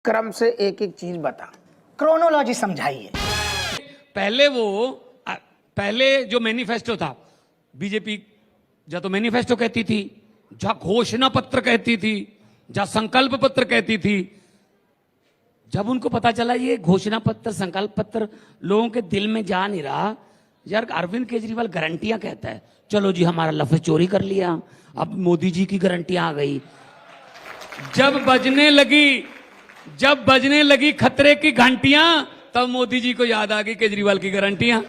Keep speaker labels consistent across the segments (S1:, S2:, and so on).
S1: क्रम से एक एक चीज बता,
S2: क्रोनोलॉजी समझाइए।
S3: पहले जो मैनिफेस्टो था, बीजेपी जा तो मैनिफेस्टो कहती थी, जा घोषणा पत्र कहती थी, जा संकल्प पत्र कहती थी। जब उनको पता चला ये घोषणा पत्र संकल्प पत्र लोगों के दिल में जा नहीं रहा, यार अरविंद केजरीवाल गारंटियां कहता है, चलो जी हमारा लफ्ज चोरी कर लिया, अब मोदी जी की गारंटियां आ गई। जब बजने लगी खतरे की घंटियां, तब मोदी जी को याद आ गई केजरीवाल की गारंटियां।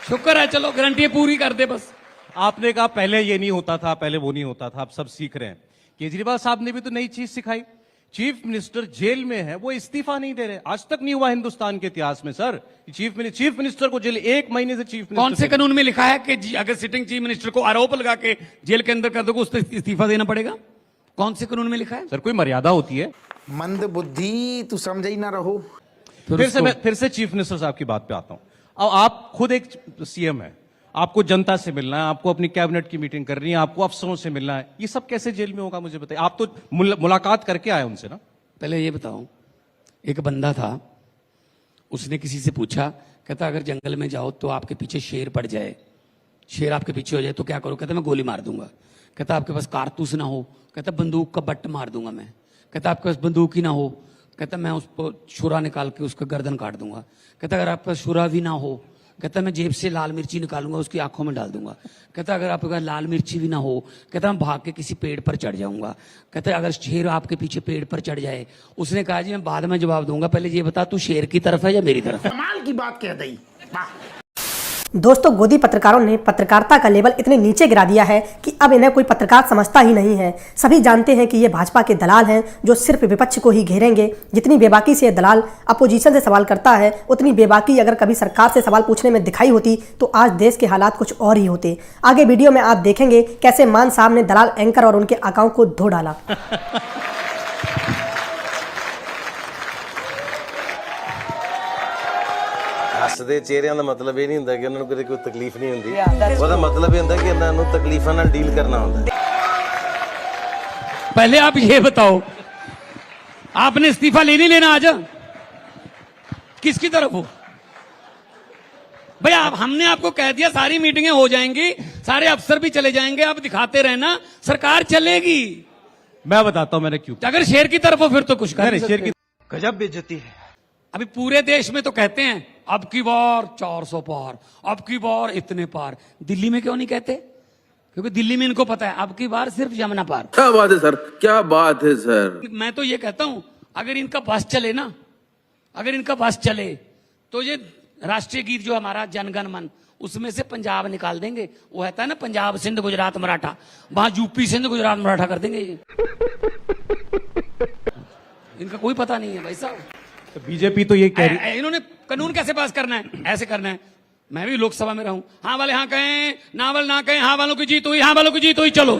S3: शुक्र है, चलो गारंटियां पूरी कर दे बस।
S4: आपने कहा पहले ये नहीं होता था, पहले वो नहीं होता था, आप सब सीख रहे हैं। केजरीवाल साहब ने भी तो नई चीज सिखाई। चीफ मिनिस्टर जेल में है, वो इस्तीफा नहीं दे रहे। आज तक नहीं हुआ हिंदुस्तान के इतिहास में सर, चीफ मिनिस्टर को जेल 1 महीने से चीफ
S3: कौन से कानून में लिखा है कि अगर सिटिंग चीफ मिनिस्टर को आरोप लगा के जेल के अंदर कर दोगे उसको इस्तीफा देना पड़ेगा? कौन से कानून में लिखा है?
S4: सर कोई मर्यादा होती है।
S1: मंद बुद्धि, तू समझ ही ना रहो।
S4: फिर से चीफ मिनिस्टर साहब की बात पे आता हूं। अब आप खुद एक सीएम है, आपको जनता से मिलना है, आपको अपनी कैबिनेट की मीटिंग करनी है, आपको अफसरों से मिलना है, ये सब कैसे जेल में होगा मुझे बताइए। आप तो मुलाकात करके आए उनसे ना।
S3: पहले ये बताओ, एक बंदा था, उसने किसी से पूछा, कहता अगर जंगल में जाओ तो आपके पीछे शेर पड़ जाए, शेर आपके पीछे हो जाए तो क्या करो? कहता मैं गोली मार दूंगा। कहता आपके पास कारतूस ना हो? कहता बंदूक का बट्ट मार दूंगा मैं। कहता आपके पास बंदूक ही ना हो? कहता मैं उसको छुरा निकाल के उसका गर्दन काट दूंगा। कहता अगर आपके पास छुरा भी ना हो? कहता मैं जेब से लाल मिर्ची निकालूंगा, उसकी आंखों में डाल दूंगा। कहता अगर आपके पास लाल मिर्ची भी ना हो? कहता मैं भाग के किसी पेड़ पर चढ़ जाऊंगा। कहता अगर शेर आपके पीछे पेड़ पर चढ़ जाए? उसने कहा जी मैं बाद में जवाब दूंगा, पहले ये बता तू शेर की तरफ है या मेरी तरफ?
S1: कमाल की बात कह दी।
S2: दोस्तों, गोदी पत्रकारों ने पत्रकारिता का लेवल इतने नीचे गिरा दिया है कि अब इन्हें कोई पत्रकार समझता ही नहीं है। सभी जानते हैं कि ये भाजपा के दलाल हैं जो सिर्फ विपक्ष को ही घेरेंगे। जितनी बेबाकी से ये दलाल अपोजिशन से सवाल करता है, उतनी बेबाकी अगर कभी सरकार से सवाल पूछने में दिखाई होती तो आज देश के हालात कुछ और ही होते। आगे वीडियो में आप देखेंगे कैसे मान साहब ने दलाल एंकर और उनके अकाउंट को धो डाला।
S5: ਹੱਸਦੇ ਚਿਹਰਿਆਂ ਦਾ ਮਤਲਬ ਇਹ ਨਹੀਂ ਹੁੰਦਾ ਕਿ ਉਹਨਾਂ ਨੂੰ ਕੋਈ ਤਕਲੀਫ ਨਹੀਂ ਹੁੰਦੀ। ਉਹਦਾ ਮਤਲਬ ਇਹ ਹੁੰਦਾ ਕਿ ਇਹਨਾਂ ਨੂੰ ਤਕਲੀਫਾਂ ਨਾਲ ਡੀਲ करना ਹੁੰਦਾ।
S3: पहले आप ये बताओ, आपने इस्तीफा ले नहीं लेना आज? किसकी तरफ हो भाई? हमने आपको कह दिया सारी मीटिंगें हो जाएंगी, सारे अफसर भी चले जाएंगे, आप दिखाते रहना, सरकार चलेगी।
S4: मैं बताता हूं मैंने क्यों।
S3: अगर शेर की तरफ हो फिर तो कुछ कर नहीं
S4: शेर की
S3: सकते। गजब बेइज्जती है। अभी पूरे देश में तो कहते हैं अब की बार 400 पार, अब की बार इतने पार। दिल्ली में क्यों नहीं कहते? क्योंकि दिल्ली में इनको पता है अब की बार सिर्फ यमुना पार।
S6: क्या बात है सर, क्या बात है सर।
S3: मैं तो ये कहता हूं अगर इनका बस चले ना, अगर इनका बस चले तो ये राष्ट्रीय गीत जो हमारा जनगण मन, उसमें से पंजाब निकाल देंगे। वो कहता है ना पंजाब सिंध गुजरात मराठा, वहां यूपी सिंध गुजरात मराठा कर देंगे ये। इनका कोई पता नहीं है भाई साहब।
S4: तो बीजेपी तो ये कह रही है,
S3: इन्होंने कानून कैसे पास करना है? ऐसे करना है। मैं भी लोकसभा में रहूं, हाँ वाले हाँ कहें, ना वाले ना कहें, हाँ वालों की जीत हुई, हाँ वालों की जीत हुई, चलो।